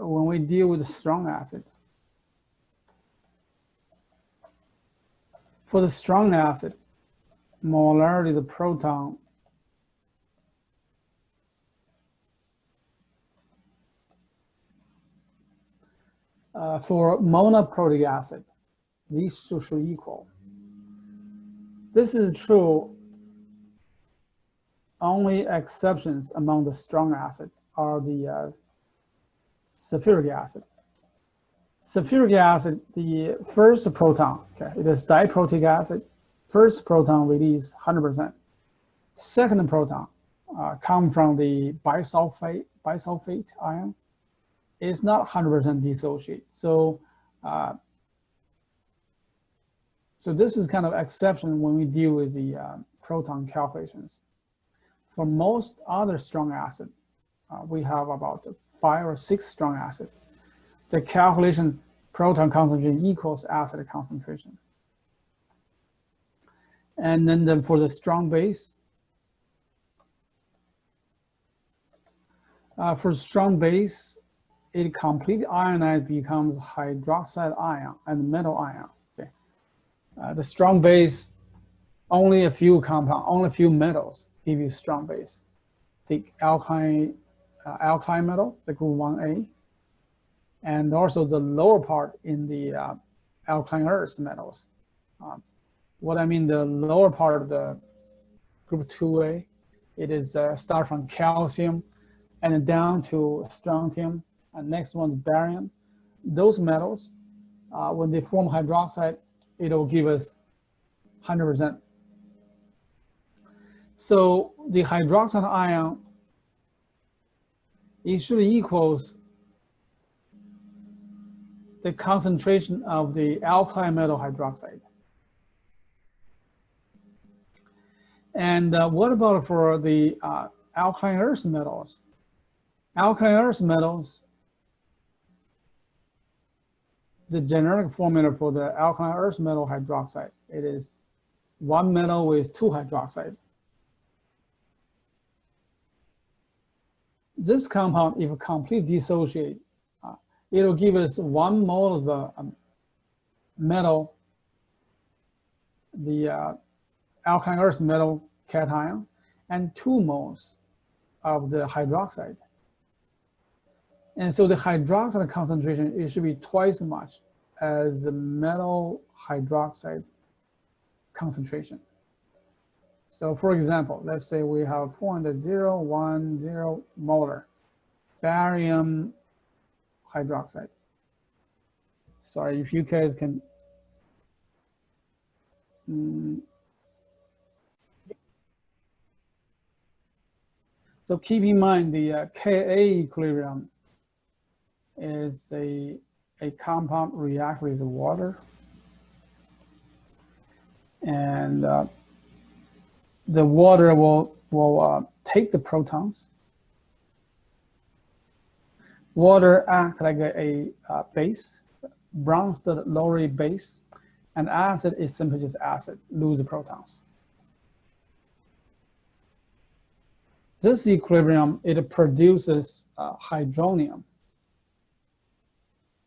when we deal with a strong acid, for the strong acid, molarity of the proton for monoprotic acid, these two should equal. This is true. Only exceptions among the strong acid are the sulfuric acid. Sulfuric acid, the first proton, okay, it is diprotic acid. First proton release 100%. Second proton come from the bisulfate ion. It's not 100% dissociate. So, so this is kind of exception when we deal with the proton calculations. For most other strong acid, we have about 5 or 6 strong acid. The calculation proton concentration equals acid concentration. And then for the strong base, it completely ionized becomes hydroxide ion and metal ion. Okay. The strong base, only a few compounds, only a few metals give you strong base. Take alkaline metal, the group 1A, and also the lower part in the alkaline earth metals. What I mean, the lower part of the group 2A, it is start from calcium and then down to strontium, and next one is barium. Those metals, when they form hydroxide, it will give us 100%. So the hydroxide ion usually equals the concentration of the alkaline metal hydroxide. And what about for the alkaline earth metals? Alkaline earth metals, the generic formula for the alkaline earth metal hydroxide, it is 1 metal with 2 hydroxide. This compound, if completely dissociate, it will give us 1 mole of the metal, the alkaline earth metal cation, and 2 moles of the hydroxide. And so the hydroxide concentration, it should be twice as much as the metal hydroxide concentration. So for example, let's say we have 0.010 molar barium hydroxide. Sorry, if you guys can. So keep in mind the Ka equilibrium is a compound react with water, and the water will take the protons. Water acts like a base, Bronsted-Lowry base, and acid is simply just acid, lose the protons. This equilibrium, it produces hydronium.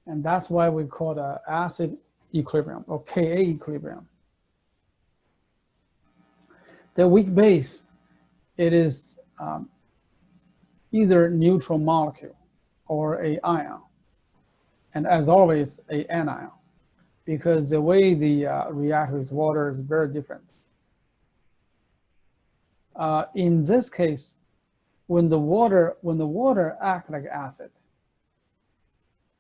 And that's why we call it acid equilibrium or Ka equilibrium. The weak base, it is either neutral molecule or a ion, and as always, a anion, because the way the react with water is very different. In this case, when the water acts like acid,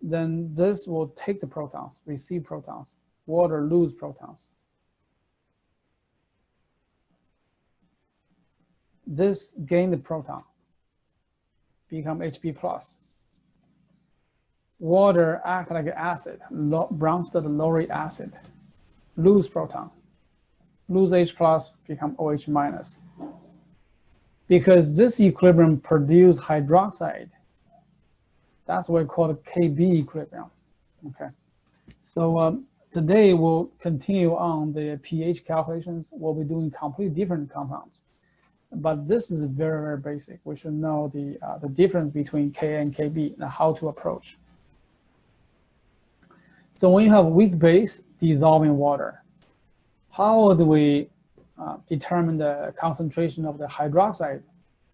then this will take the protons, receive protons. Water lose protons. This gain the proton, become Hb+. Water act like acid, Bronsted-Lowry acid, lose proton, lose H+, become OH-. Because this equilibrium produce hydroxide, that's what we call it Kb equilibrium. Okay, so today we'll continue on the pH calculations. We'll be doing completely different compounds, but this is very, very basic. We should know the difference between Ka and Kb and how to approach. So when you have weak base dissolving water, how would we determine the concentration of the hydroxide,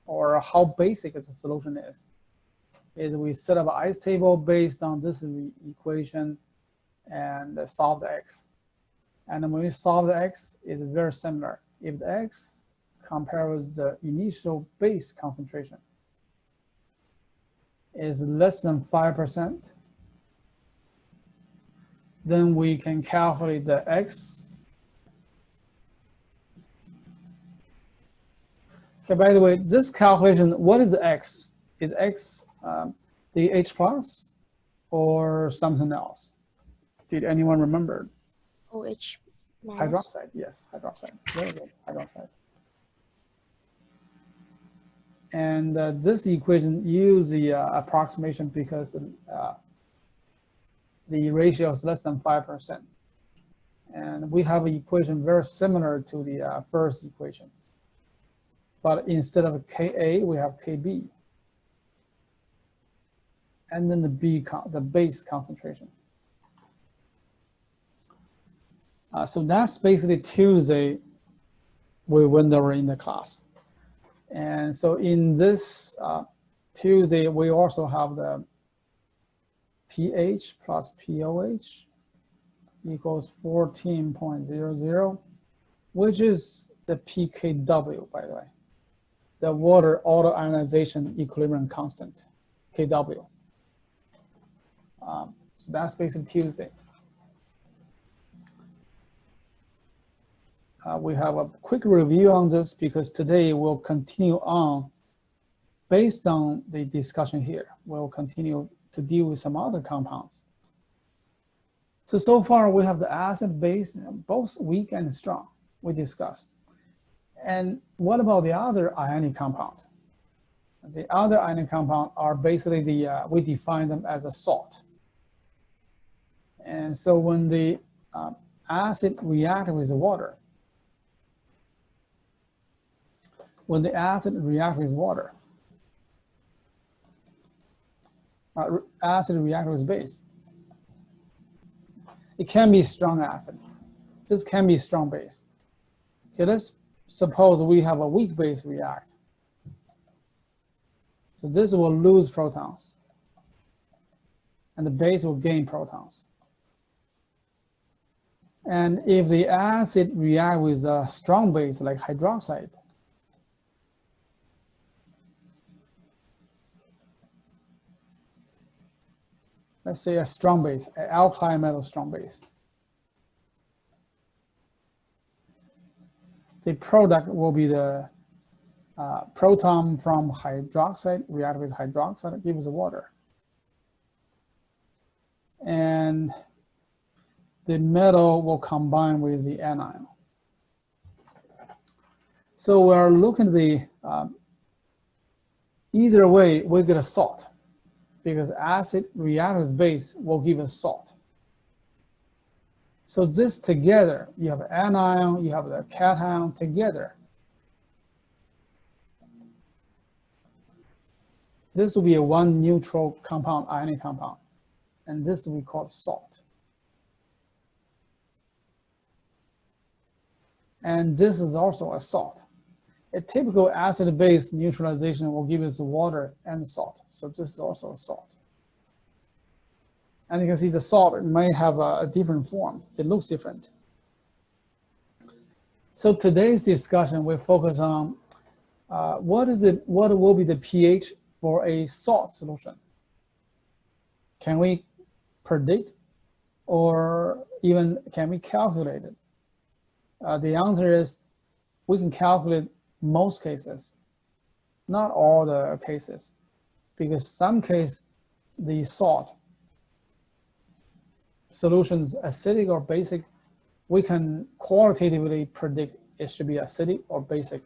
or how basic the solution is? Is we set up an ice table based on this equation and solve the X. And when we solve the X, it's very similar. If the X compared with the initial base concentration is less than 5%, then we can calculate the X. Okay, by the way, this calculation, what is the X? Is X the H plus or something else? Did anyone remember? OH minus. Hydroxide, yes, hydroxide. Very good, hydroxide. And this equation uses the approximation because the ratio is less than 5%. And we have an equation very similar to the first equation. But instead of Ka, we have Kb. And then the base concentration. So that's basically Tuesday we went over in the class. And so in this Tuesday, we also have the pH plus POH equals 14.00, which is the pKw, by the way, the water autoionization equilibrium constant, Kw. So that's basically Tuesday. We have a quick review on this because today we'll continue on, based on the discussion here, we'll continue to deal with some other compounds. So far we have the acid base, both weak and strong, we discussed. And what about the other ionic compound? The other ionic compound are basically we define them as a salt. And so when the acid reacts with water, when the acid reacts with water, acid reacts with base, it can be strong acid. This can be strong base. Okay, let's suppose we have a weak base react. So this will lose protons, and the base will gain protons. And if the acid reacts with a strong base like hydroxide, let's say a strong base, an alkaline metal strong base, the product will be the proton from hydroxide react with hydroxide, gives water. And the metal will combine with the anion. So we're looking at the, either way, we get a salt, because acid react with base will give us salt. So this together, you have anion, you have the cation together. This will be a one neutral compound, ionic compound, and this we call salt. And this is also a salt. A typical acid-base neutralization will give us water and salt. So this is also a salt. And you can see the salt may have a different form. It looks different. So today's discussion will focus on what will be the pH for a salt solution. Can we predict, or even can we calculate it? The answer is we can calculate most cases, not all the cases, because some case the salt solutions, acidic or basic, we can qualitatively predict it should be acidic or basic,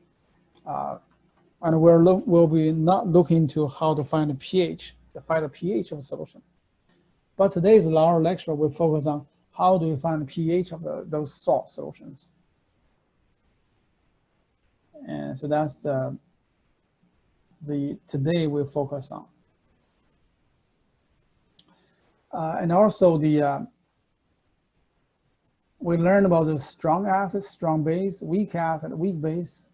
and we'll be not looking to how to find the pH, to find the pH of a solution. But today's our lecture will focus on how do we find the pH of those salt solutions. And so that's today we focus on. And also we learned about the strong acid, strong base, weak acid, weak base.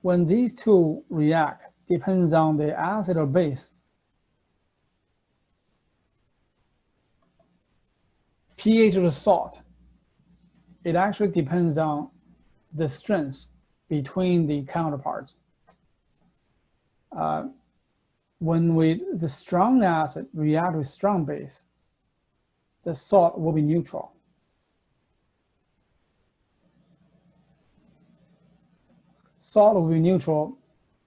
When these two react, depends on the acid or base. pH of the salt, it actually depends on the strength between the counterparts. When the strong acid react with strong base, the salt will be neutral. Salt will be neutral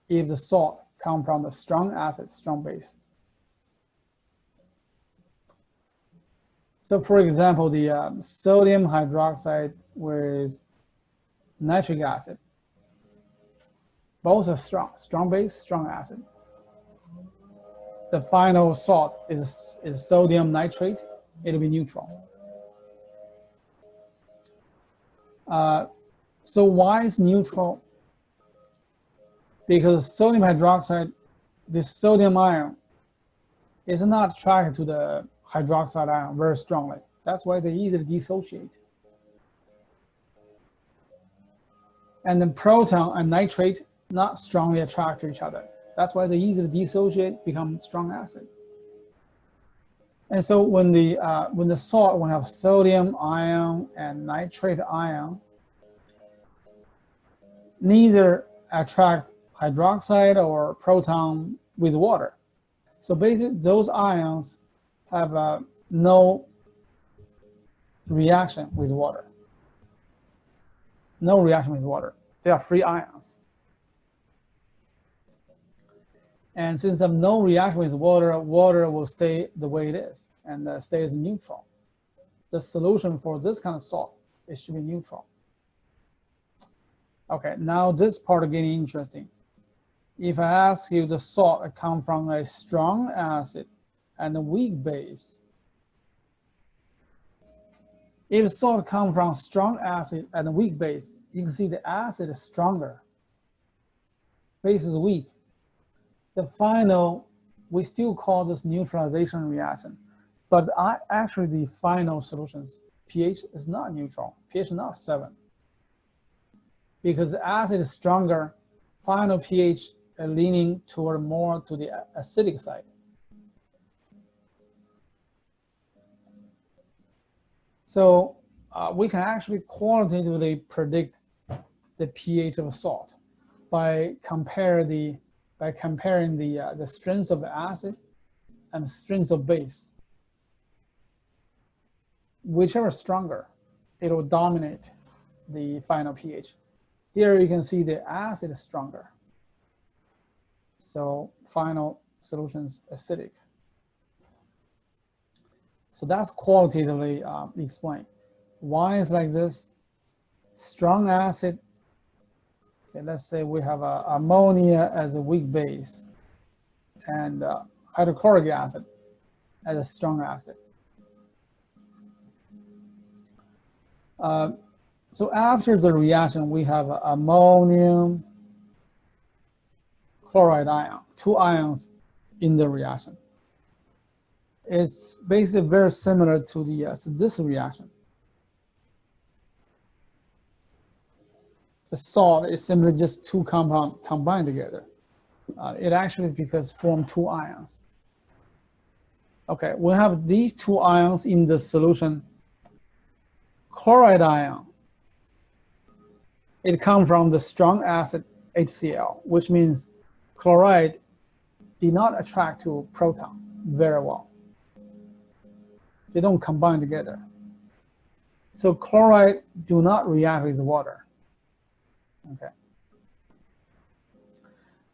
if the salt comes from the strong acid, strong base. So for example, the sodium hydroxide with nitric acid, both are strong base, strong acid. The final salt is sodium nitrate, it'll be neutral. So why is neutral? Because sodium hydroxide, this sodium ion is not attracted to the hydroxide ion very strongly. That's why they easily dissociate. And then proton and nitrate not strongly attract to each other. That's why they easily dissociate, become strong acid. And so when the salt will have sodium ion and nitrate ion, neither attract hydroxide or proton with water. So basically, those ions have no reaction with water. No reaction with water. They are free ions. And since there's no reaction with water, water will stay the way it is and stays neutral. The solution for this kind of salt, it should be neutral. Okay, now this part is getting interesting. If I ask you the salt comes from a strong acid and a weak base, if salt comes from strong acid and a weak base, you can see the acid is stronger, base is weak. The final, we still call this neutralization reaction, but actually the final solution, pH is not neutral, pH is not 7. Because the acid is stronger, final pH is leaning toward more to the acidic side. So we can actually qualitatively predict the pH of a salt by comparing the strength of the acid and the strength of base. Whichever is stronger, it will dominate the final pH. Here you can see the acid is stronger. So final solution's acidic. So that's qualitatively explained. Why is like this? Strong acid, okay, let's say we have ammonia as a weak base and hydrochloric acid as a strong acid. So after the reaction, we have ammonium chloride ion, 2 ions in the reaction. It's basically very similar to this reaction. The salt is simply just 2 compounds combined together. It actually is because form 2 ions. Okay, we have these 2 ions in the solution. Chloride ion, it comes from the strong acid HCl, which means chloride did not attract to proton very well. They don't combine together. So chloride do not react with water. Okay.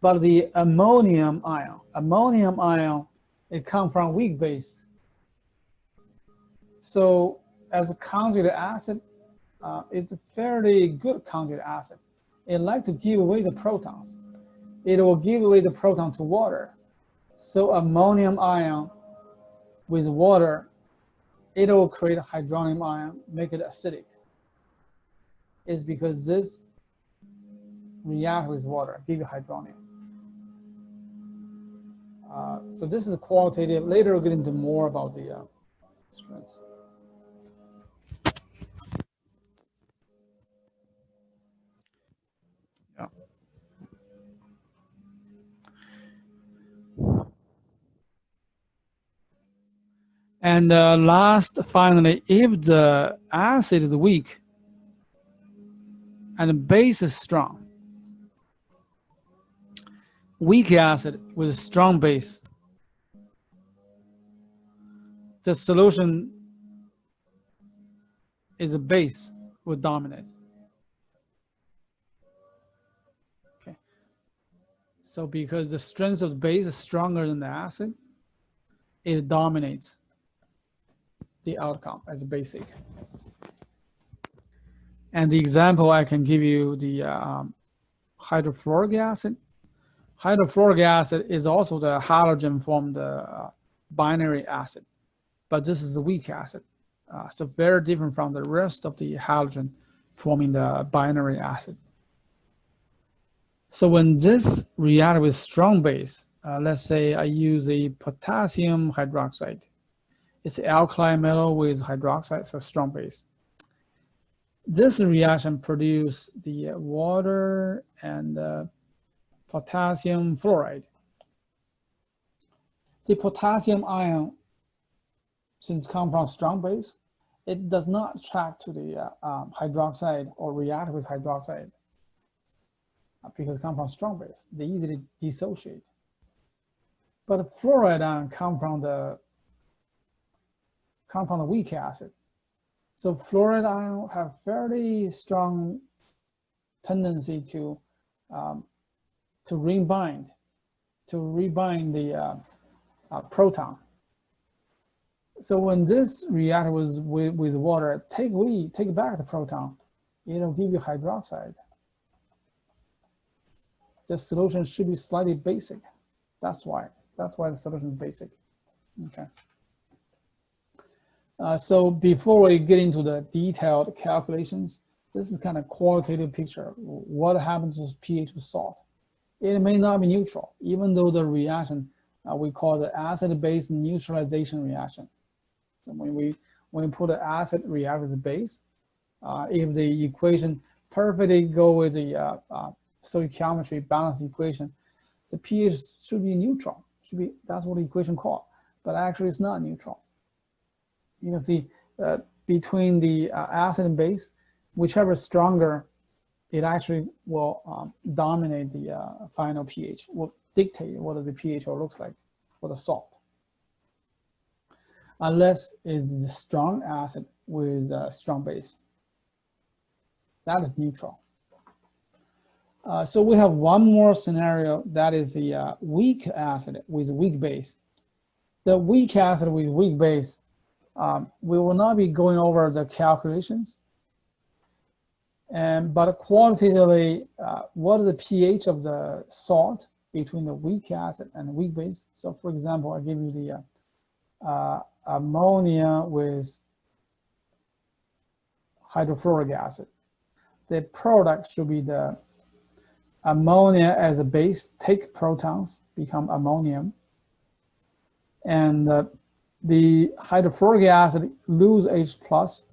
But the ammonium ion, it comes from weak base. So as a conjugate acid, it's a fairly good conjugate acid. It likes to give away the protons. It will give away the proton to water. So ammonium ion with water, it will create a hydronium ion, make it acidic. It's because this reacts with water, give you hydronium. So this is qualitative. Later we'll get into more about the strengths. Yeah. And last, finally, if the acid is weak and the base is strong, weak acid with a strong base, the solution is the base will dominate. Okay. So because the strength of the base is stronger than the acid, it dominates the outcome as basic. And the example I can give you, the hydrofluoric acid. Hydrofluoric acid is also the halogen from the binary acid, but this is a weak acid. So very different from the rest of the halogen forming the binary acid. So when this reacts with strong base, let's say I use a potassium hydroxide. It's an alkaline metal with hydroxide, so strong base. This reaction produces the water and potassium fluoride. The potassium ion, since it comes from strong base, it does not attract to the hydroxide or react with hydroxide because it comes from strong base. They easily dissociate. But fluoride ion comes from the weak acid. So fluoride ion have fairly strong tendency to rebind the proton. So when this reacts with water, take back the proton, it'll give you hydroxide. The solution should be slightly basic. That's why the solution is basic. Okay. So before we get into the detailed calculations, this is kind of qualitative picture. What happens with pH with salt? It may not be neutral, even though the reaction we call the acid-base neutralization reaction. So when we put the acid react with the base, if the equation perfectly go with the stoichiometry balance equation, the pH should be neutral. That's what the equation called, but actually it's not neutral. You can see between the acid and base, whichever is stronger, it actually will dominate the final pH, will dictate what the pH looks like for the salt. Unless it's the strong acid with a strong base. That is neutral. So we have one more scenario, that is the weak acid with weak base. The weak acid with weak base, we will not be going over the calculations, but quantitatively, what is the pH of the salt between the weak acid and the weak base? So for example, I give you the ammonia with hydrofluoric acid. The product should be the ammonia as a base, take protons, become ammonium, and the hydrofluoric acid lose H+,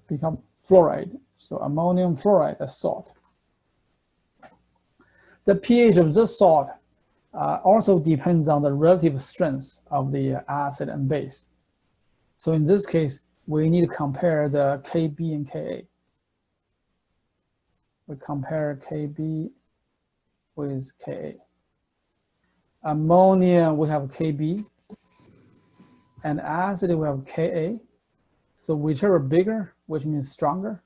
become fluoride. So ammonium fluoride as salt. The pH of this salt also depends on the relative strength of the acid and base. So in this case, we need to compare the Kb and Ka. We compare Kb with Ka. Ammonia, we have Kb, and acid, we have Ka. So whichever bigger, which means stronger,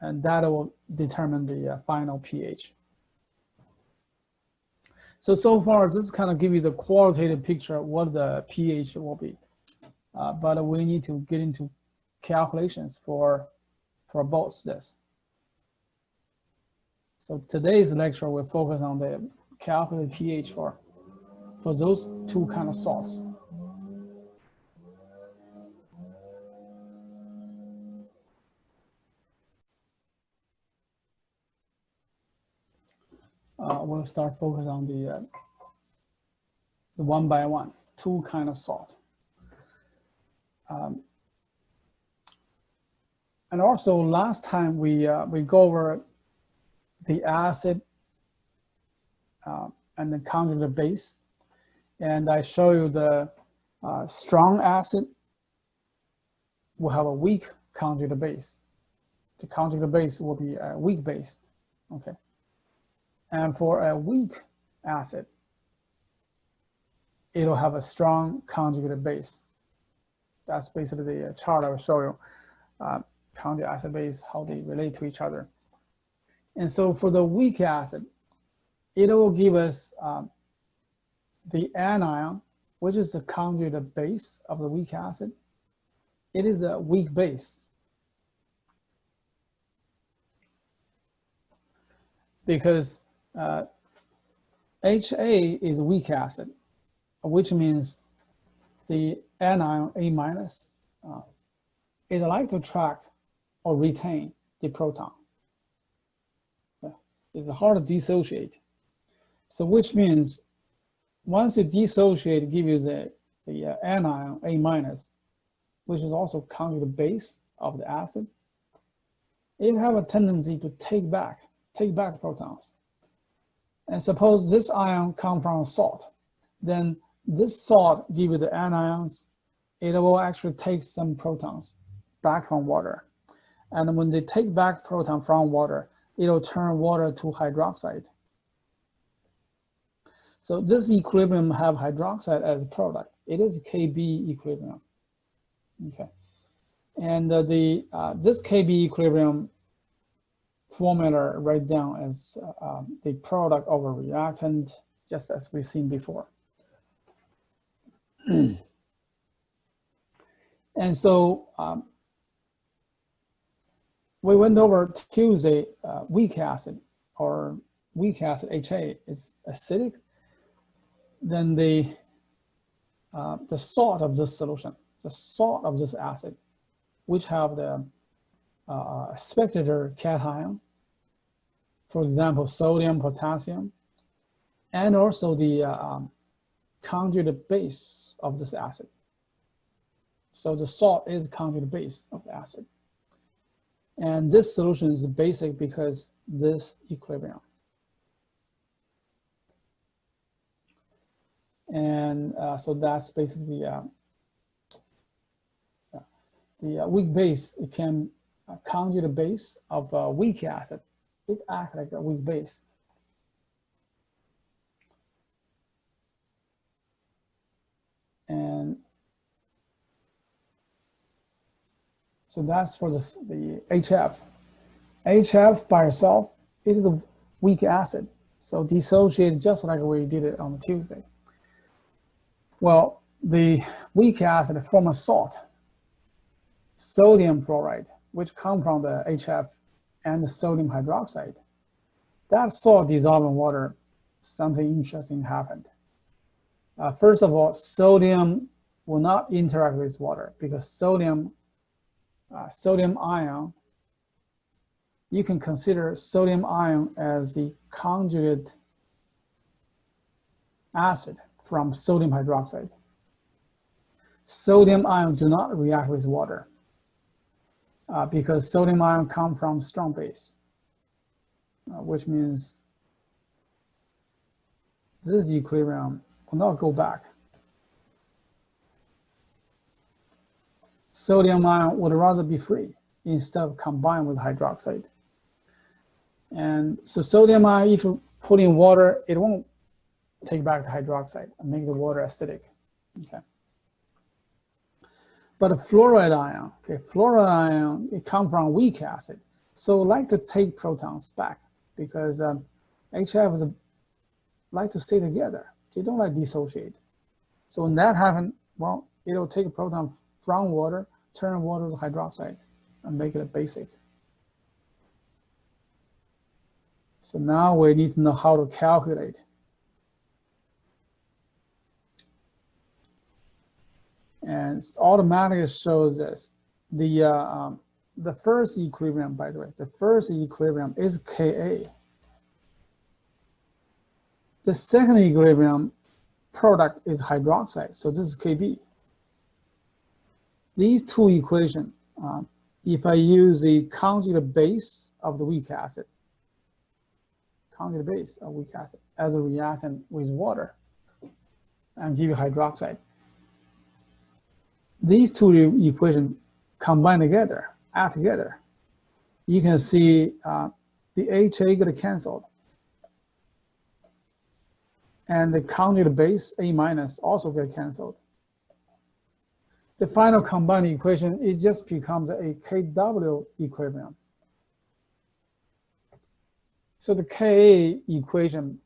and that will determine the final pH. So far, this kind of give you the qualitative picture of what the pH will be. But we need to get into calculations for both this. So today's lecture will focus on the calculated pH for those two kind of salts. We'll start focus on the one by one. two kind of salt. And also last time we go over the acid and the conjugate base, and I show you the strong acid will have a weak conjugate base. The conjugate base will be a weak base, okay? And for a weak acid, it'll have a strong conjugate base. That's basically the chart I will show you. Conjugate acid base, how they relate to each other. And so for the weak acid, it will give us the anion, which is the conjugate base of the weak acid. It is a weak base. Because HA is a weak acid, which means the anion A minus it like to attract or retain the proton. It's hard to dissociate. So which means once it dissociates, it gives you the anion A minus, which is also conjugate base of the acid. It have a tendency to take back the protons. And suppose this ion comes from salt, then this salt gives you the anions. It will actually take some protons back from water. And when they take back proton from water, it'll turn water to hydroxide. So this equilibrium have hydroxide as a product. It is KB equilibrium, okay? And this KB equilibrium formula write down as the product of a reactant, just as we've seen before. And so we went over Tuesday, weak acid or weak acid HA is acidic. Then the salt of this solution, the salt of this acid, which have the spectator cation, for example, sodium, potassium, and also the conjugate base of this acid. So the salt is conjugate base of the acid. And this solution is basic because this equilibrium. And so that's basically the weak base. It can conjugate base of a weak acid. It acts like a weak base. And so that's for the HF. HF by itself is a weak acid. So dissociate just like we did it on Tuesday. Well, the weak acid form a salt, sodium fluoride, which come from the HF and the sodium hydroxide. That salt dissolved in water, something interesting happened. First of all, sodium will not interact with water because sodium ion, you can consider sodium ion as the conjugate acid from sodium hydroxide. Sodium ion do not react with water because sodium ion come from strong base, which means this equilibrium will not go back. Sodium ion would rather be free instead of combined with hydroxide. And so sodium ion, if you put in water, it won't take back the hydroxide and make the water acidic, okay? But a fluoride ion, okay, fluoride ion, it comes from weak acid. So it like to take protons back because HF like to stay together. They don't like dissociate. So when that happens, well, it'll take a proton from water, turn water to hydroxide and make it a basic. So now we need to know how to calculate. And it automatically shows this. The first equilibrium, by the way, the first equilibrium is Ka. The second equilibrium product is hydroxide, so this is Kb. These two equations, if I use the conjugate base of the weak acid, as a reactant with water, and give you hydroxide. These two equations combine together, add together. You can see the HA get canceled. And the conjugate base, A minus, also get canceled. The final combined equation, it just becomes a Kw equilibrium. So the Ka equation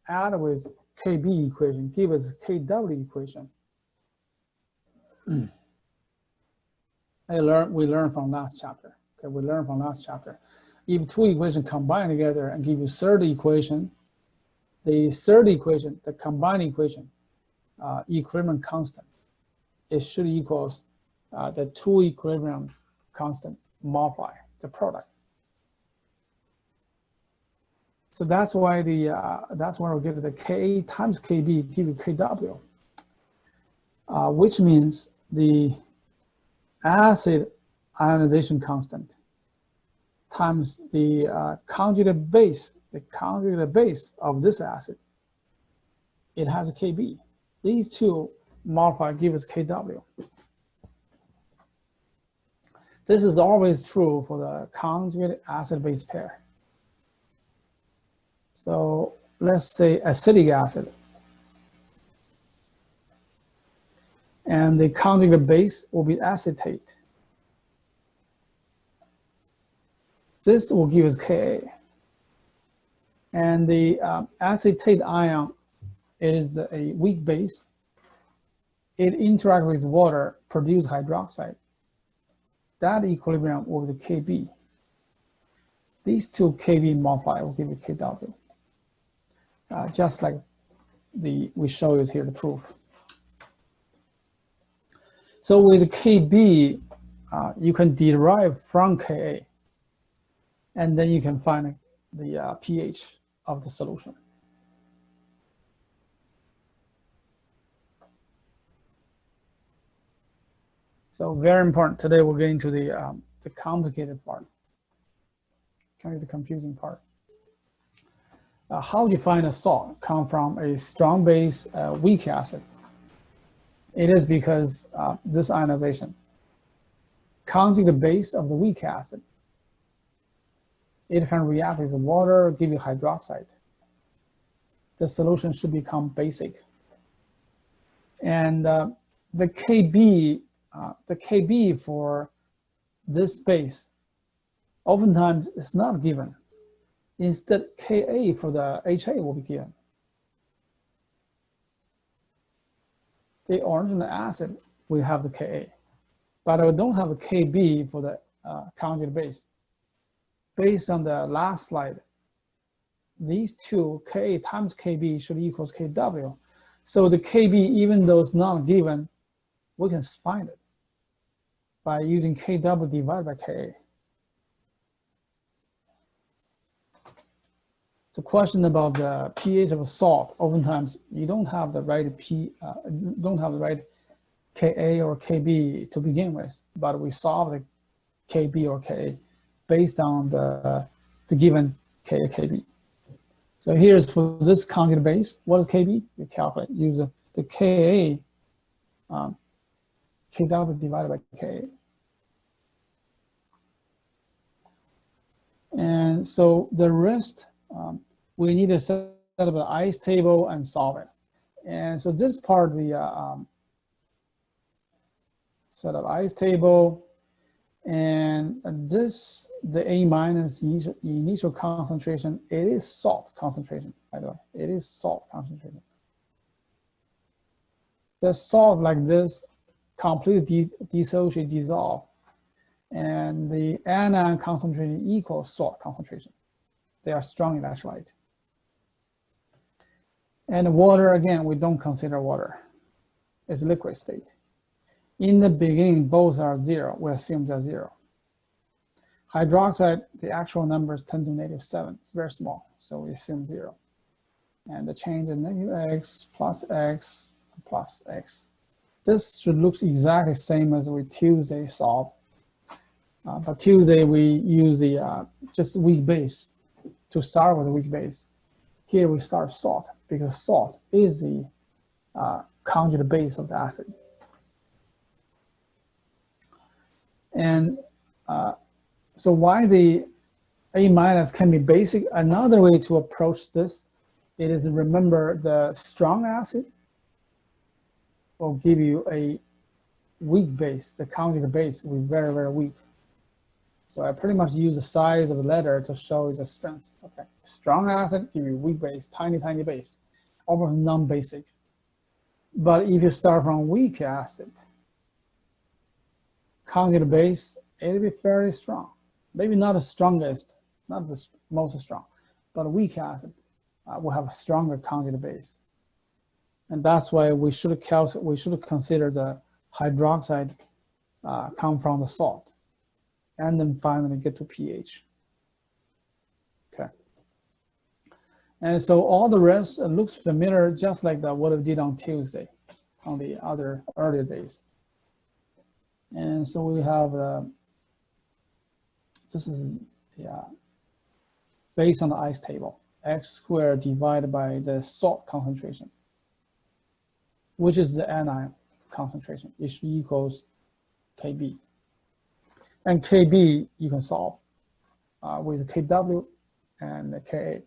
added with Kb equation give us Kw equation. We learned from last chapter. Okay, we learned from last chapter. If two equations combine together and give you third equation, the third equation, the combined equation, equilibrium constant, it should equals the two equilibrium constant multiply the product. So that's why that's why we get the Ka times Kb give you Kw, which means the acid ionization constant times the conjugate base of this acid, it has a Kb. These two multiply give us Kw. This is always true for the conjugate acid-base pair. So let's say acetic acid, and the conjugate base will be acetate. This will give us Ka. And the acetate ion, it is a weak base. It interacts with water, produce hydroxide. That equilibrium will be Kb. These two Kb multiply will give you Kw. Just like we show you here the proof. So with Kb, you can derive from Ka, and then you can find the pH of the solution. So very important. Today we'll get into the complicated part, kind of the confusing part. How do you find a salt come from a strong base, weak acid? It is because this ionization. Conjugate base of the weak acid, it can react with water, give you hydroxide. The solution should become basic. And the Kb for this base, oftentimes it's not given. Instead, Ka for the HA will be given. The original acid, we have the Ka, but we don't have a Kb for the conjugate base. Based on the last slide, these two, Ka times Kb, should equals Kw. So the Kb, even though it's not given, we can find it by using Kw divided by Ka. The question about the pH of a salt, oftentimes you don't have the right Ka or Kb to begin with, but we solve the Kb or Ka based on the given Ka or Kb. So here's for this conjugate base, what is Kb? You calculate, use the Ka, Kw divided by Ka. And so the rest, we need to set up an ice table and solve it. And so this part of the set up ice table, and this, the A minus initial concentration, it is salt concentration, by the way. It is salt concentration. The salt like this completely dissociate, dissolve, and the anion concentration equals salt concentration. They are strong electrolyte. And water, again, we don't consider water. It's liquid state. In the beginning, both are 0. We assume they're 0. Hydroxide, the actual number is 10 to the negative 7. It's very small, so we assume 0. and the change in -x plus x plus x. This should look exactly same as we Tuesday solved. But Tuesday we use the just weak base to start with a weak base. Here we start salt because salt is the conjugate base of the acid. And so why the A minus can be basic? Another way to approach this, it is remember the strong acid will give you a weak base. The conjugate base will be very, very weak. So I pretty much use the size of the letter to show you the strength. Okay, strong acid give you weak base, tiny, tiny base, almost non-basic. But if you start from weak acid, conjugate base, it'll be fairly strong. Maybe not the strongest, not the most strong, but weak acid will have a stronger conjugate base. And that's why we should consider the hydroxide come from the salt. And then finally get to pH. Okay. And so all the rest looks familiar, just like what we did on Tuesday, on the other earlier days. And so we have, this is based on the ice table, x squared divided by the salt concentration, which is the anion concentration, which equals Kb. And Kb you can solve with Kw and Ka.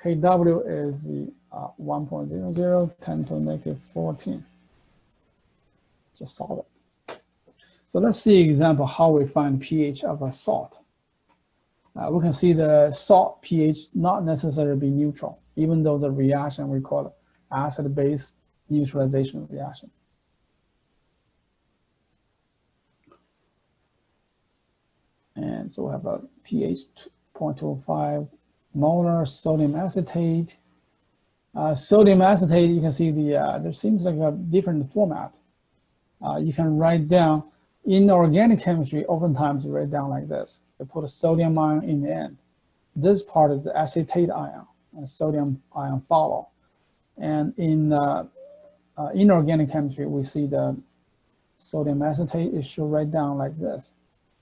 Kw is the 1.00 10 to the -14. Just solve it. So let's see example how we find pH of a salt. We can see the salt pH not necessarily be neutral, even though the reaction we call it acid-base neutralization reaction. And so we have a pH 0.25 molar sodium acetate. Sodium acetate, you can see there seems like a different format. You can write down, in organic chemistry, oftentimes you write down like this. You put a sodium ion in the end. This part is the acetate ion, and sodium ion follow. And in inorganic chemistry, we see the sodium acetate, it should write down like this.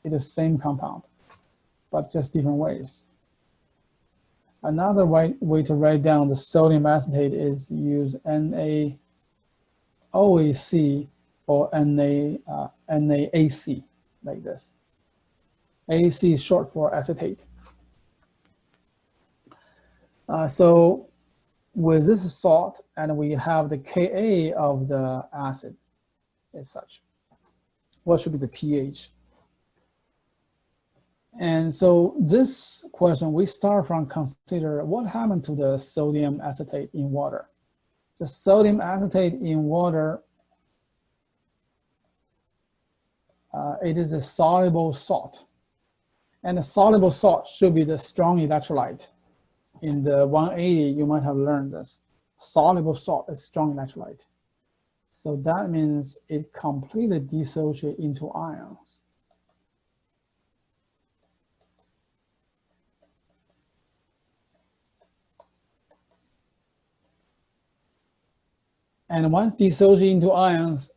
It is same compound, but just different ways. Another way to write down the sodium acetate is use NaOAC or NaAC, like this. AC is short for acetate. So with this salt, and we have the Ka of the acid as such. What should be the pH? And so this question, we start from consider what happened to the sodium acetate in water. The sodium acetate in water, it is a soluble salt. And the soluble salt should be the strong electrolyte. In the 180, you might have learned this. Soluble salt is strong electrolyte. So that means it completely dissociates into ions. And once dissociate into ions,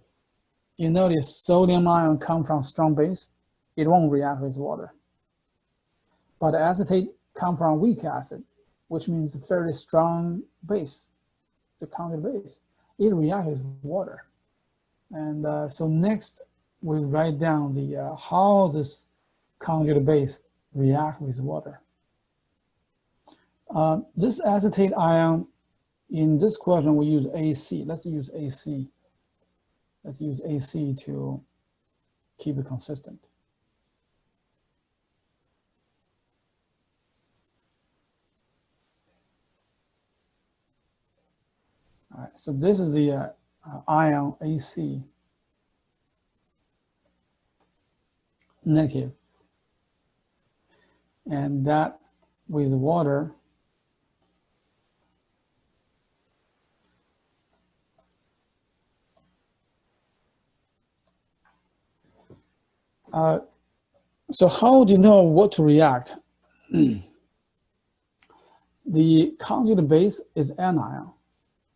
you notice sodium ion come from strong base. It won't react with water. But acetate come from weak acid, which means a fairly strong base, the conjugate base. It reacts with water. And so next, we write down the how this conjugate base react with water. This acetate ion, in this question, we use AC. Let's use AC. Let's use AC to keep it consistent. All right, so this is the ion AC, negative. And that with water, so how do you know what to react? the conjugate base is anion,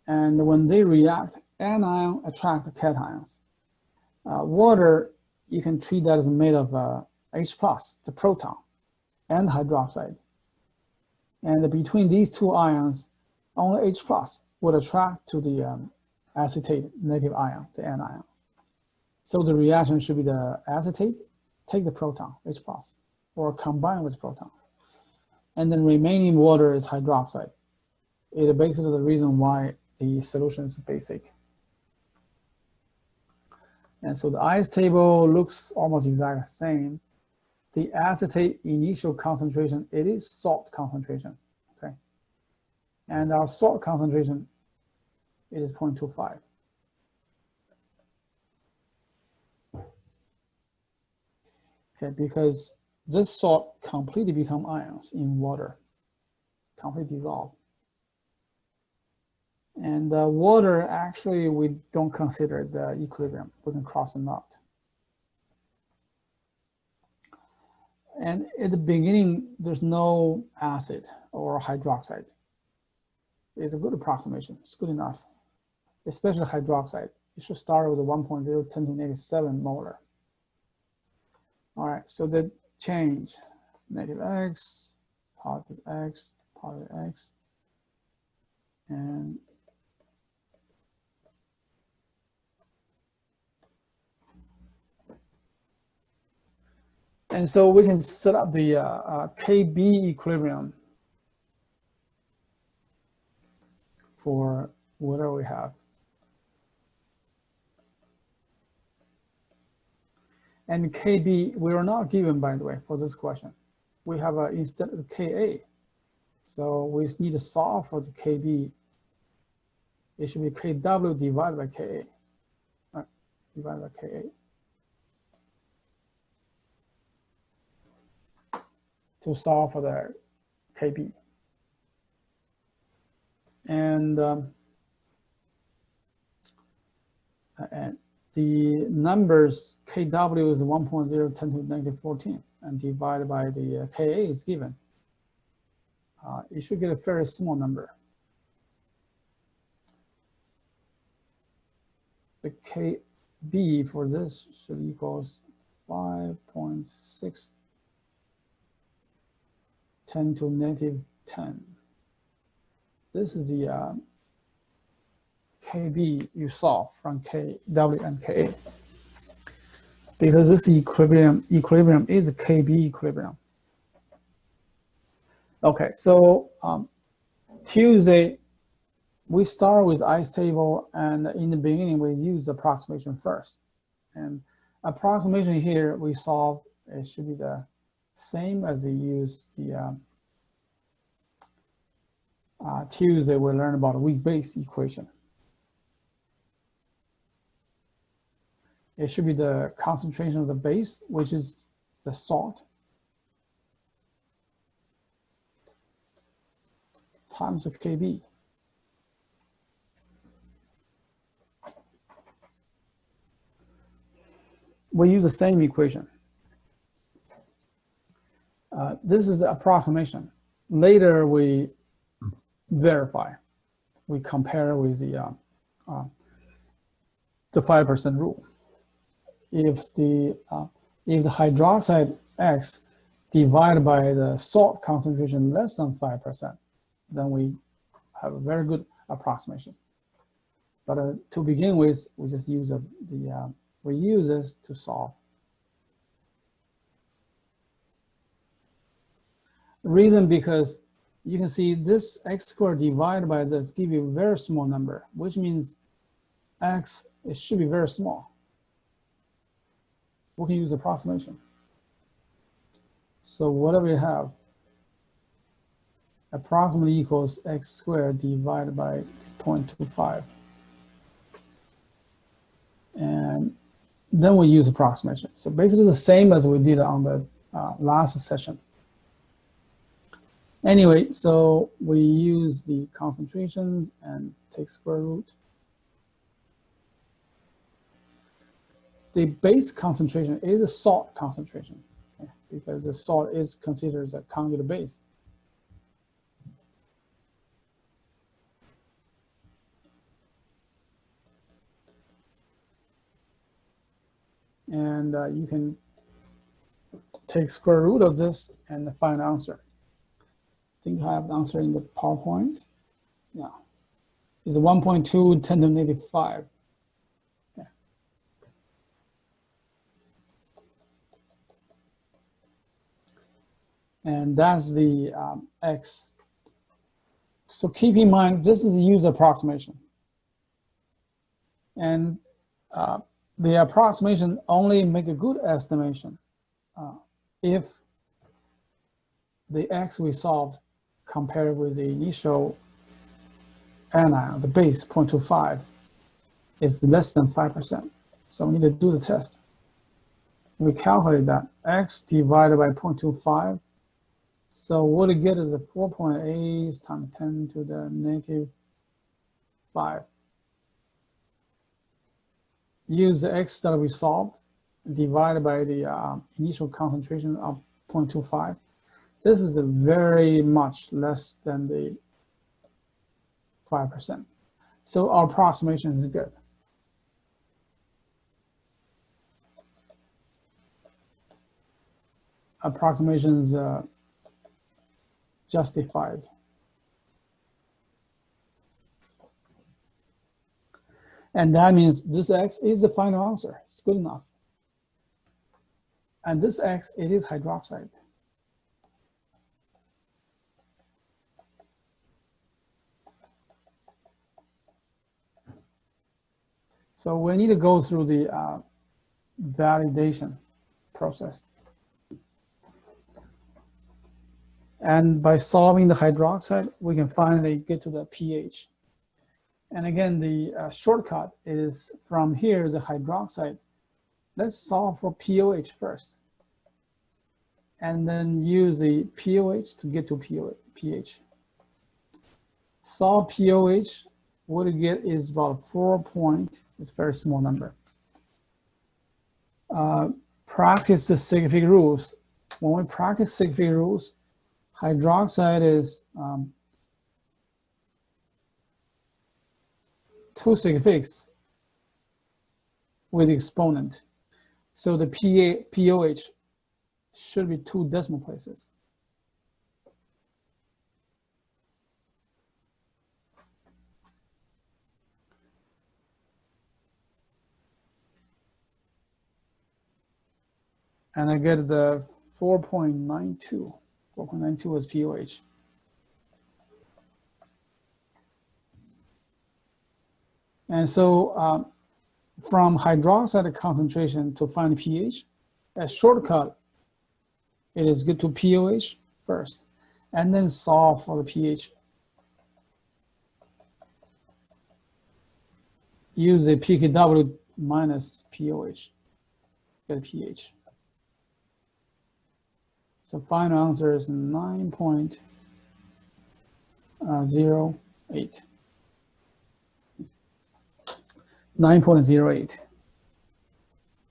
and when they react, anion attract cations. Water, you can treat that as made of H+, the proton, and hydroxide. And between these two ions, only H+ would attract to the acetate negative ion, the anion. So the reaction should be the acetate, take the proton, H+, or combine with proton. And then remaining water is hydroxide. It is basically the reason why the solution is basic. And so the ice table looks almost exactly the same. The acetate initial concentration, it is salt concentration, okay? And our salt concentration, it is 0.25. Okay, because this salt completely become ions in water, completely dissolved. And water, actually, we don't consider the equilibrium. We can cross them out. And at the beginning, there's no acid or hydroxide. It's a good approximation. It's good enough, especially hydroxide. You should start with a 1.0 10 to the -7 molar. All right, so the change, negative X, positive X, positive X, and so we can set up the KB equilibrium for whatever we have. And KB, we are not given, by the way, for this question. We have instead of KA. So we need to solve for the KB. It should be KW divided by KA, right? Divided by KA. To solve for the KB. And the numbers, KW is 1.0 10 to the -14, and divided by the KA is given. You should get a very small number. The KB for this should equals 5.6 10 to the -10. This is the KB you solve from KW and KA. Because this equilibrium is a KB equilibrium. Okay, so Tuesday, we start with ice table, and in the beginning, we use approximation first. And approximation here, we solve, it should be the same as we use the Tuesday, we learn about a weak base equation. It should be the concentration of the base, which is the salt, times the KB. We use the same equation. This is the approximation. Later, we verify. We compare with the 5% rule. If the hydroxide X divided by the salt concentration less than 5%, then we have a very good approximation. But to begin with, we just use we use this to solve. The reason because you can see this X squared divided by this give you a very small number, which means X, it should be very small. We can use approximation. So whatever you have, approximately equals X squared divided by 0.25. And then we use approximation. So basically the same as we did on the last session. Anyway, so we use the concentrations and take square root. The base concentration is a salt concentration, okay, because the salt is considered a conjugate base. And you can take square root of this and find the answer. I think I have the answer in the PowerPoint. Yeah. It's 1.2 10 to the negative 5. Yeah. And that's the x. So keep in mind, this is a user approximation. And the approximation only make a good estimation if the x we solved compared with the initial anion, the base 0.25, is less than 5%. So we need to do the test. We calculate that x divided by 0.25. So what we get is a 4.8 times 10 to the negative 5. Use the x that we solved divided by the initial concentration of 0.25. This is a very much less than the 5%. So our approximation is good. Approximation is justified. And that means this x is the final answer. It's good enough. And this x, it is hydroxide. So we need to go through the validation process. And by solving the hydroxide, we can finally get to the pH. And again, the shortcut is from here, the hydroxide. Let's solve for pOH first. And then use the pOH to get to pH. Solve pOH, what you get is about 4 point, it's a very small number. Practice the significant rules. When we practice significant rules, hydroxide is 2 significs with exponent. So the pOH should be 2 decimal places. And I get the 4.92. 4.92 is pOH. And so from hydroxide concentration to find pH, a shortcut, it is get to pOH first, and then solve for the pH. Use the pKw minus pOH, get pH. So final answer is 9.08. 9.08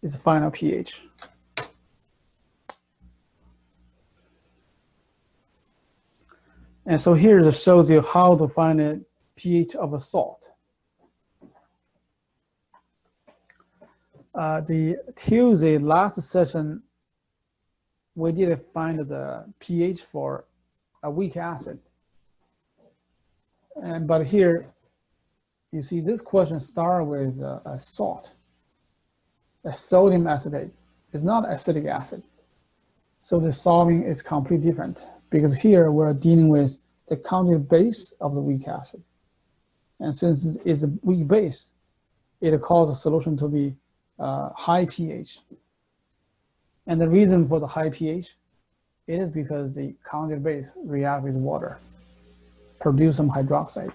is the final pH. And so here it shows you how to find a pH of a salt. The Tuesday last session, we did find the pH for a weak acid. But here, you see this question starts with a salt, a sodium acetate. It's not acidic acid. So the solving is completely different because here we're dealing with the conjugate base of the weak acid. And since it's a weak base, it causes the solution to be high pH. And the reason for the high pH, it is because the conjugate base reacts with water, produce some hydroxide,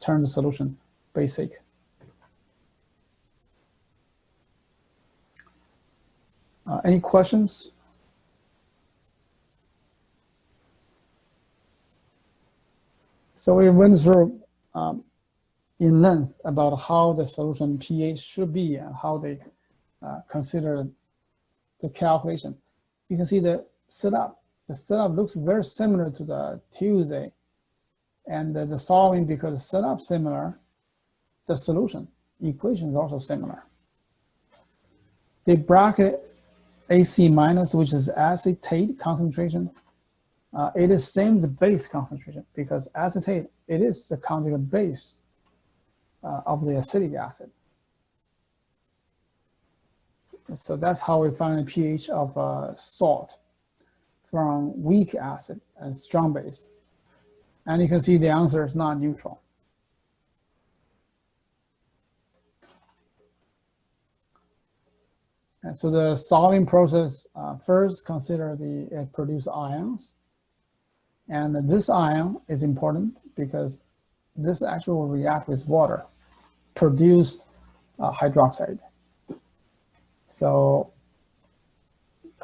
turn the solution basic. Any questions? So we went through in length about how the solution pH should be and how they consider the calculation. You can see the setup. The setup looks very similar to the Tuesday, and the solving, because the setup similar, the solution equation is also similar. the bracket AC minus, which is acetate concentration, it is same as the base concentration because acetate, it is the conjugate base of the acetic acid. So that's how we find the pH of salt from weak acid and strong base. And you can see the answer is not neutral. And so the solving process, first consider it produce ions. And this ion is important because this actually will react with water, produce hydroxide. So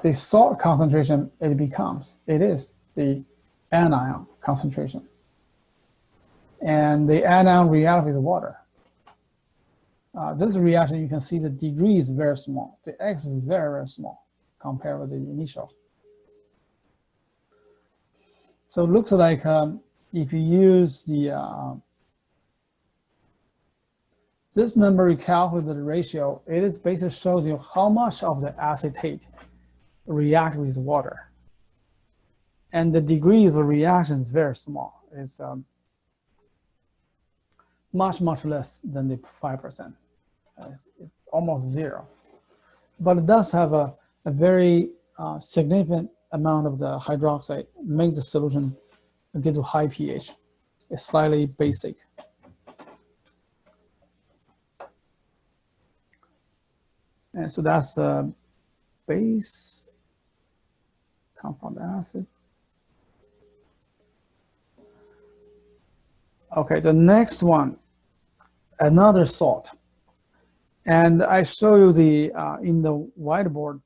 the salt concentration it is the anion concentration. And the anion react with water. This reaction, you can see the degree is very small. The X is very, very small compared with the initial. So it looks like if you use the this number, you calculate the ratio, it is basically shows you how much of the acetate react with water. And the degrees of reaction is very small. It's much, much less than the 5%. It's almost zero. But it does have a very significant amount of the hydroxide, make the solution get to high pH. It's slightly basic. And so that's the base compound acid. Okay, the next one, another salt. And I show you the in the whiteboard,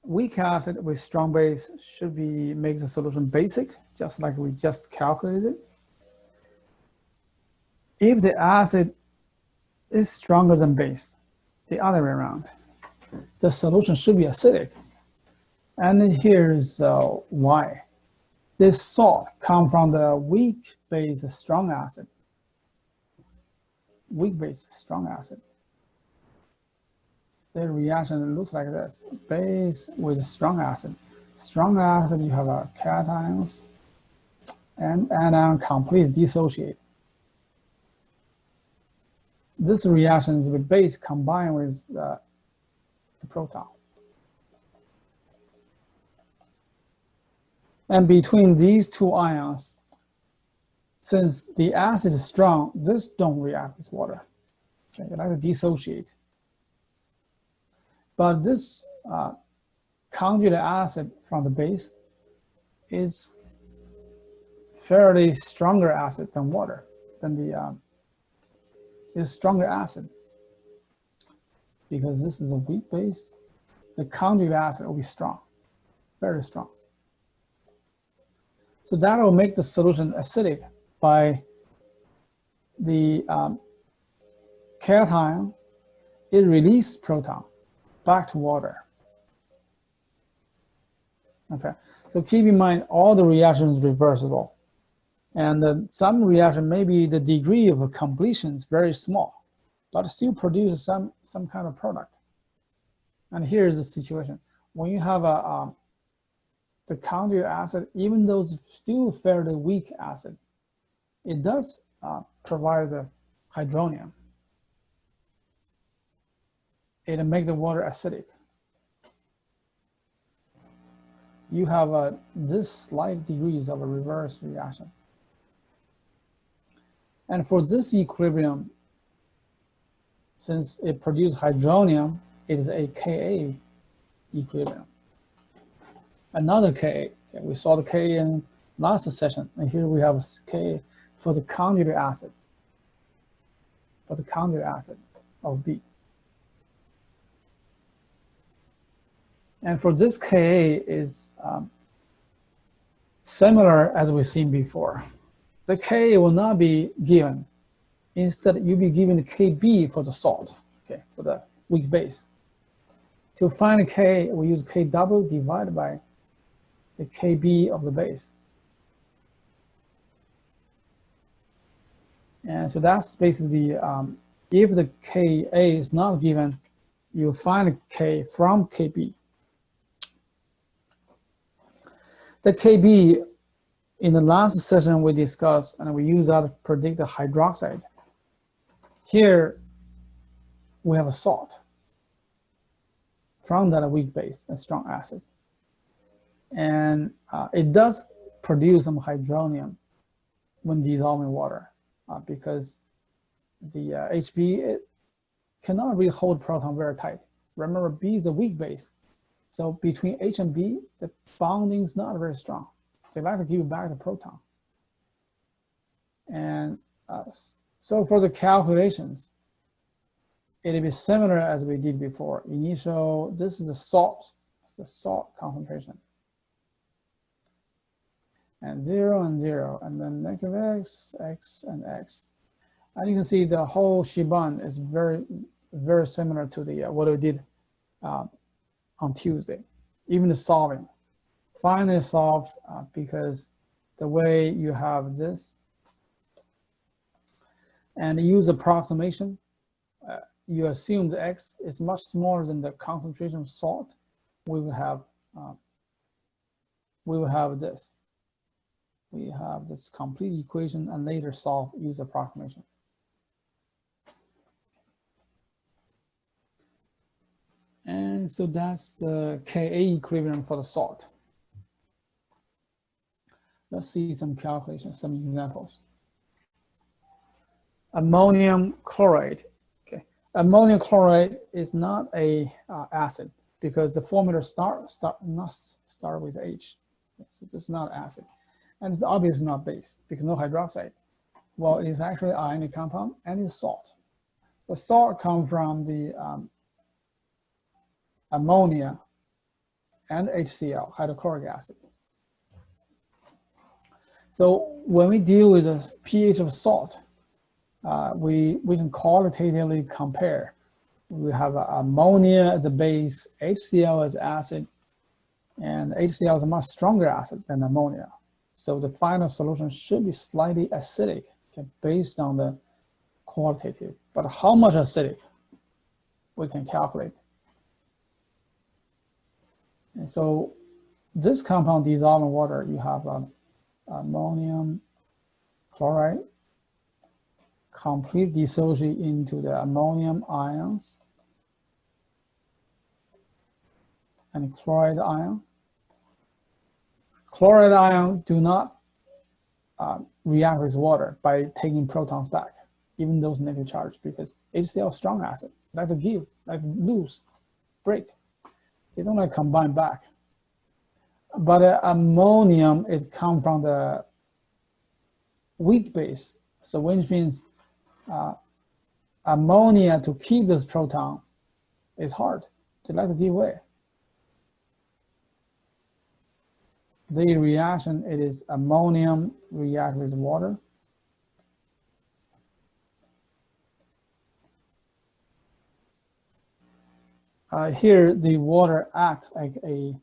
weak acid with strong base should be make the solution basic, just like we just calculated. If the acid is stronger than base, the other way around, the solution should be acidic. And here's why. This salt comes from the weak base strong acid. Weak base strong acid. The reaction looks like this. Base with strong acid. Strong acid, you have cations and anion completely dissociate. This reaction is with base combined with the proton. And between these two ions, since the acid is strong, this don't react with water. Okay, it like to dissociate. But this conjugate acid from the base is fairly stronger acid than water, than the is stronger acid. Because this is a weak base, the conjugate acid will be strong, very strong. So that will make the solution acidic by the cation, it releases proton back to water. Okay, so keep in mind all the reactions reversible. And some reaction, maybe the degree of completion is very small, but still produces some kind of product. And here's the situation. When you have the conjugate acid, even though it's still fairly weak acid, it does provide the hydronium. It makes the water acidic. You have this slight degrees of a reverse reaction. And for this equilibrium, since it produces hydronium, it is a Ka equilibrium. Another Ka, okay, we saw the Ka in last session, and here we have Ka for the conjugate acid, of B. And for this Ka is similar as we've seen before. The Ka will not be given. Instead, you'll be given the Kb for the salt, okay, for the weak base. To find Ka, we use Kw divided by the Kb of the base. And so that's basically, if the Ka is not given, you find K from Kb. The Kb, in the last session we discussed, and we use that to predict the hydroxide. Here, we have a salt from that weak base, a strong acid. And it does produce some hydronium when dissolving water because the Hb it cannot really hold proton very tight. Remember, B is a weak base. So between H and B, the bonding is not very strong. They like to give back the proton. And so for the calculations, it'll be similar as we did before. Initial, this is the salt concentration. And 0 and 0, and then negative x, x, and x. And you can see the whole shebang is very, very similar to the what we did on Tuesday. Even the solving. Finally solved because the way you have this and use approximation, you assume the x is much smaller than the concentration of salt. We will have this. We have this complete equation and later solve use approximation. And so that's the Ka equilibrium for the salt. Let's see some calculations, some examples. Ammonium chloride. Okay, ammonium chloride is not a acid because the formula not start with H, so it's not acid, and it's obviously not base because no hydroxide. Well, it is actually ionic compound and it's salt. The salt comes from the ammonia and HCl, hydrochloric acid. So when we deal with the pH of salt, we can qualitatively compare. We have ammonia as a base, HCl as acid, and HCl is a much stronger acid than ammonia. So the final solution should be slightly acidic, okay, based on the qualitative. But how much acidic we can calculate. And so this compound dissolved in water, you have ammonium chloride, complete dissociate into the ammonium ions and chloride ion. Chloride ion do not react with water by taking protons back, even those negative charge, because HCl is strong acid, like to give, like to lose, break. They don't like combine back. But ammonium, it comes from the weak base. So which means ammonia to keep this proton is hard. They like to give away. The reaction, it is ammonium react with water. Here, the water acts like a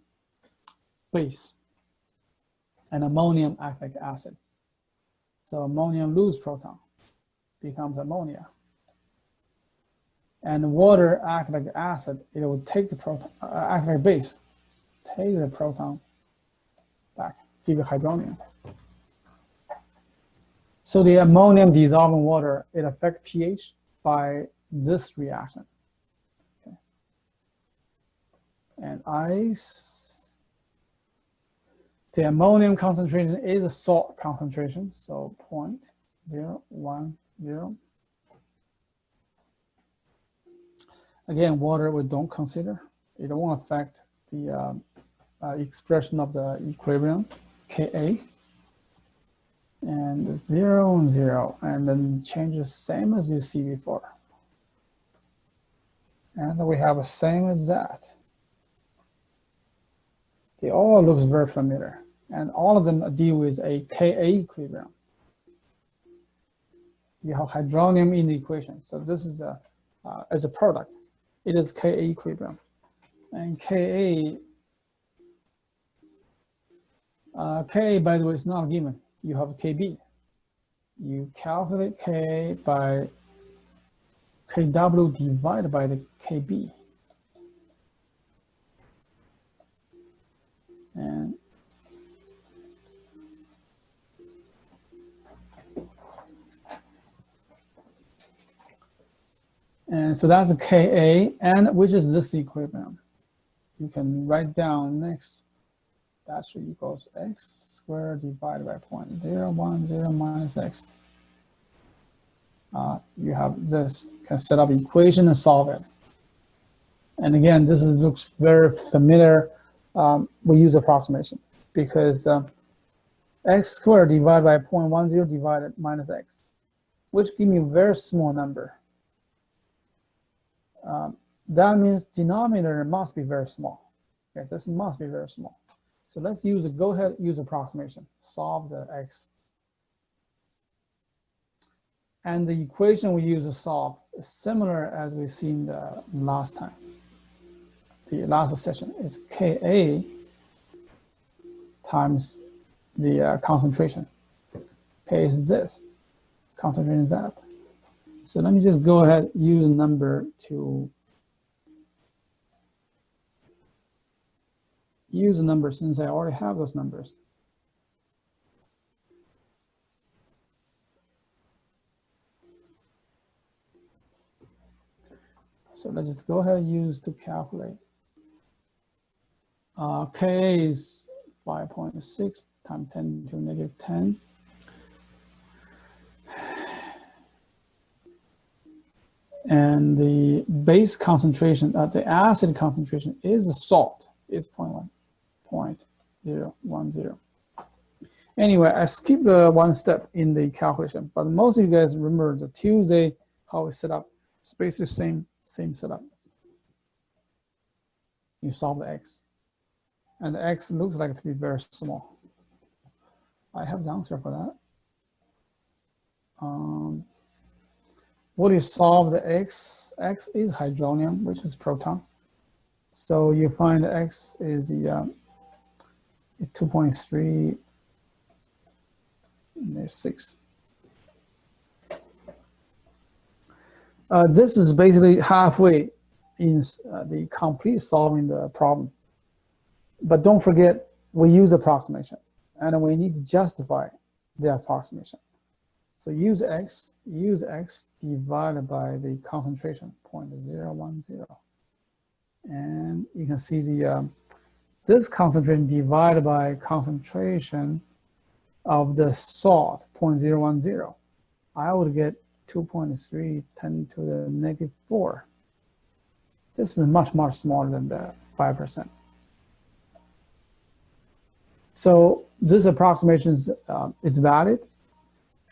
base, and ammonium acts like acid. So ammonium loses proton, becomes ammonia. And water acts like acid, it will take the proton, act like a base, take the proton back, give you hydronium. So the ammonium dissolved in water, it affects pH by this reaction. Okay. And ice, the ammonium concentration is a salt concentration, so 0.010. Again, water we don't consider. It won't affect the expression of the equilibrium, Ka, and 0 and 0, and then change the same as you see before. And we have the same as that. They all looks very familiar, and all of them deal with a Ka equilibrium. You have hydronium in the equation, so this is as a product, it is Ka equilibrium, and Ka. Ka, by the way, is not given. You have Kb. You calculate Ka by Kw divided by the Kb. And so that's a Ka, and which is this equilibrium. You can write down next, that should equals x squared divided by 0.010 minus x. You have this, can set up equation and solve it. And again, this looks very familiar. We use approximation because x squared divided by 0.10 divided minus x, which give me a very small number. That means denominator must be very small. Okay, this must be very small. So let's use go ahead, use approximation, solve the x. And the equation we use to solve is similar as we've seen the last time. The last session is Ka times the concentration. K is this, concentration is that. So let me just go ahead, use a number to use a number since I already have those numbers. So let's just go ahead and use to calculate. Ka is 5.6 times 10 to the negative 10. And the base concentration, the acid concentration is a salt, is 0.010. Anyway, I skipped one step in the calculation, but most of you guys remember the Tuesday, how it's set up. It's basically the same setup. You solve the x, and the x looks like it to be very small. I have the answer for that. What do you solve the x? X is hydronium, which is proton. So you find the x is the 2.3, and there's 6. This is basically halfway in the complete solving the problem. But don't forget, we use approximation, and we need to justify the approximation. So use x divided by the concentration, 0.010. And you can see the this concentration divided by concentration of the salt, 0.010. I would get 2.3 10 to the negative 4. This is much smaller than the 5%. So this approximation is valid.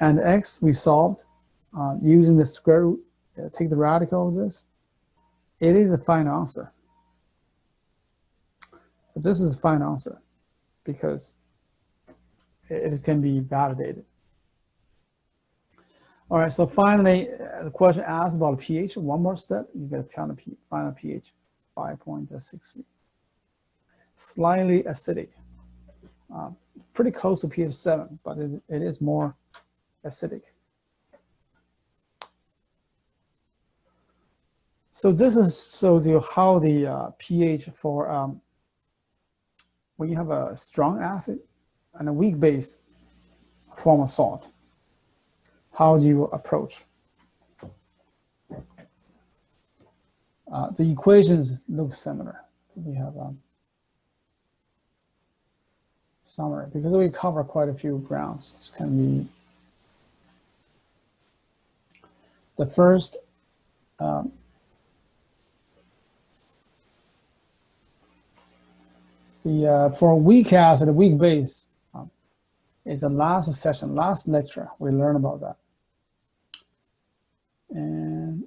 And x we solved using the square root, take the radical of this. It is a final answer. But this is a final answer because it can be validated. All right, so finally, the question asks about pH. One more step, you get a final pH, 5.63. Slightly acidic, pretty close to pH 7, but it is more acidic. So this shows you how the pH for when you have a strong acid and a weak base form of salt. How do you approach? The equations look similar. We have summary because we cover quite a few grounds. This can be the first. For weak acid, a weak base is the last session, last lecture. We learned about that. And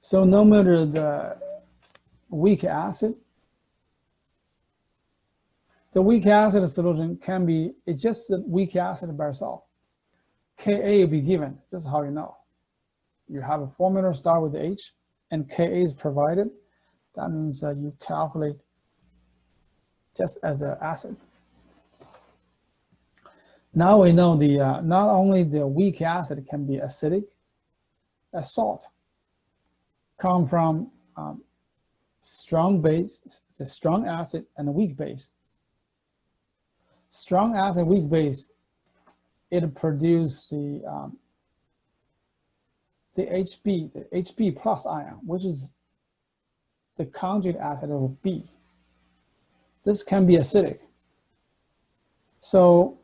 so no matter the weak acid, the weak acid solution can be, it's just the weak acid by itself. Ka will be given, this is how you know. You have a formula start with H and Ka is provided. That means that you calculate just as an acid. Now we know the not only the weak acid can be acidic, a salt come from strong base, the strong acid and a weak base. Strong acid, weak base, it produces the the Hb plus ion, which is the conjugate acid of B. This can be acidic. So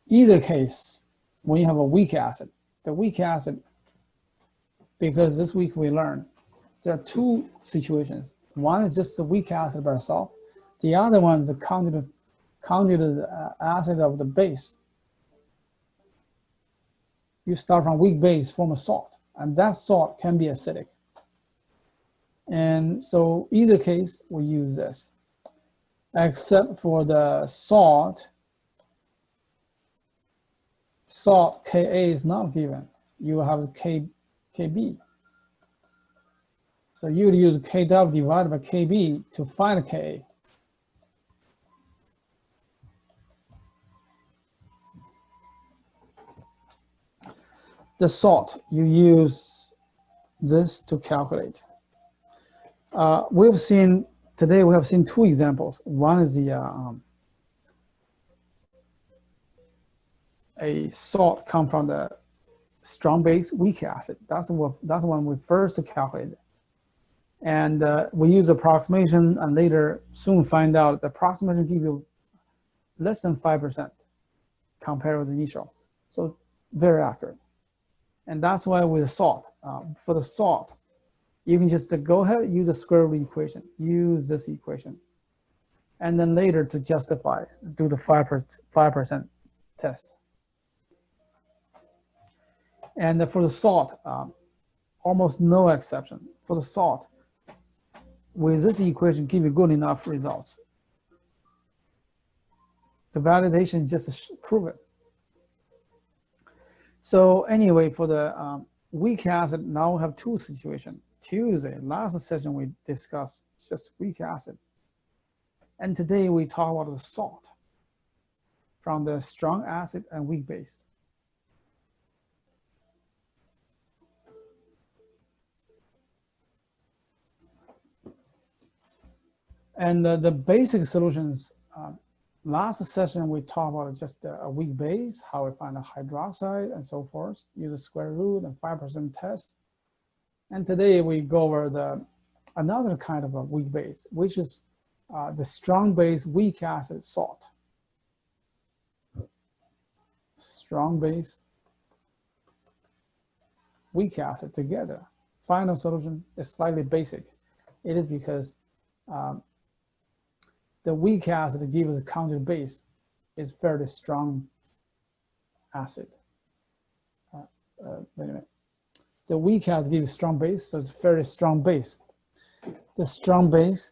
either case, when you have a weak acid, the weak acid, because this week we learned, there are two situations. One is just the weak acid by itself. The other one is the conjugate acid of the base. You start from weak base, form a salt, and that salt can be acidic. And so either case, we use this. Except for the salt, Ka is not given. You have Kb. So you would use Kw divided by Kb to find Ka. The salt, you use this to calculate. Today we have seen two examples. One is a salt come from the strong base weak acid. That's one we first calculated. And we use approximation, and later soon find out the approximation give you less than 5% compared with the initial. So very accurate. And that's why with the salt, for the salt, you can just go ahead, use the square root equation, use this equation. And then later to justify, do the 5% test. And for the salt, almost no exception. For the salt, with this equation, give you good enough results. The validation is just to prove it. So anyway, for the weak acid, now we have two situations. Tuesday, last session we discussed just weak acid. And today we talk about the salt from the strong acid and weak base. And the basic solutions, last session we talked about just a weak base, how we find a hydroxide and so forth, use the square root and 5% test. And today we go over another kind of a weak base, which is the strong base weak acid salt. Strong base, weak acid together. Final solution is slightly basic. It is because the weak acid gives a conjugate base is fairly strong acid. Wait a minute. The weak acid gives strong base, so it's a very strong base. The strong base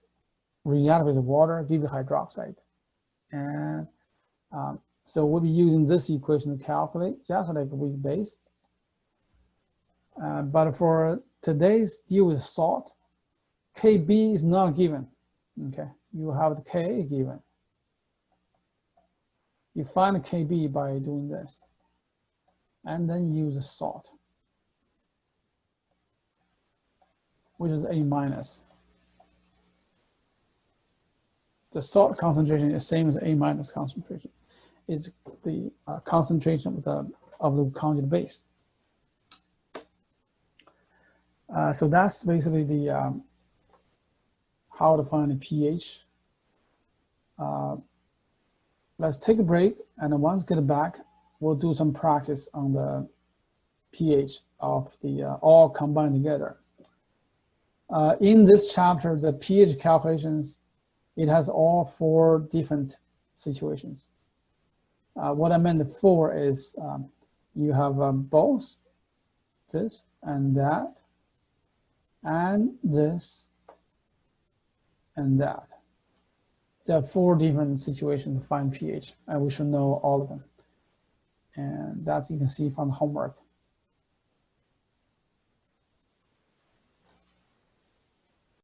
react with water, give you hydroxide. And so we'll be using this equation to calculate, just like a weak base. But for today's deal with salt, Kb is not given, okay? You have the Ka given. You find Kb by doing this, and then use the salt, which is A minus. The salt concentration is same as A minus concentration. It's the concentration of the conjugate base. So that's basically the how to find the pH. Let's take a break, and then once we get back, we'll do some practice on the pH of the all combined together. In this chapter, the pH calculations, it has all 4 different situations. What I meant before is you have both this and that, and this and that. There are 4 different situations to find pH, and we should know all of them. And that's you can see from the homework.